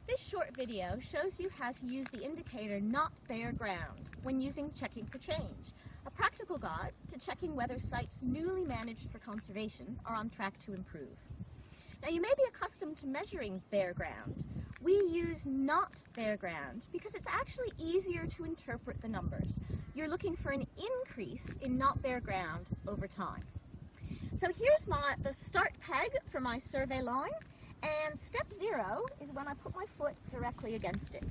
This short video shows you how to use the indicator not bare ground when using Checking for Change, a practical guide to checking whether sites newly managed for conservation are on track to improve. Now, you may be accustomed to measuring bare ground. We use not bare ground because it's actually easier to interpret the numbers. You're looking for an increase in not bare ground over time. So here's the start peg for my survey line, and step 0 is when I put my foot directly against it.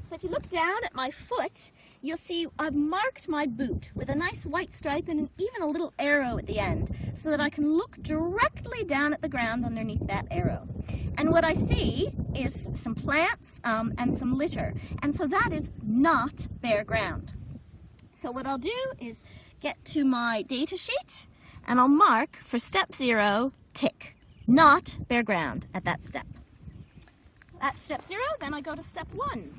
So if you look down at my foot, you'll see I've marked my boot with a nice white stripe and even a little arrow at the end so that I can look directly down at the ground underneath that arrow. And what I see is some plants and some litter, and so that is not bare ground. So what I'll do is get to my data sheet and I'll mark for step 0, tick, not bare ground at that step. That's step 0, then I go to step 1.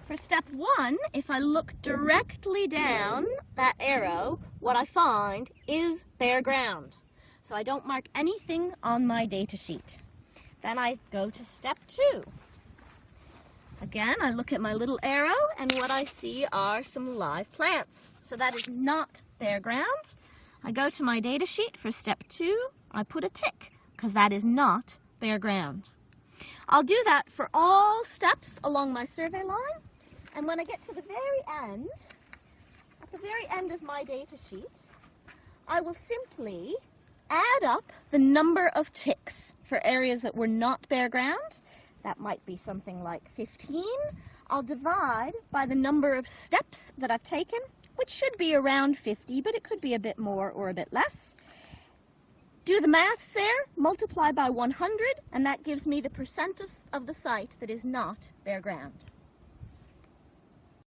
For step 1, if I look directly down that arrow, what I find is bare ground. So I don't mark anything on my data sheet. Then I go to step 2. Again, I look at my little arrow and what I see are some live plants. So that is not bare ground. I go to my data sheet for step 2, I put a tick because that is not bare ground. I'll do that for all steps along my survey line. And when I get to the very end, at the very end of my data sheet, I will simply add up the number of ticks for areas that were not bare ground. That might be something like 15. I'll divide by the number of steps that I've taken, which should be around 50, but it could be a bit more or a bit less. Do the maths there, multiply by 100, and that gives me the percent of the site that is not bare ground.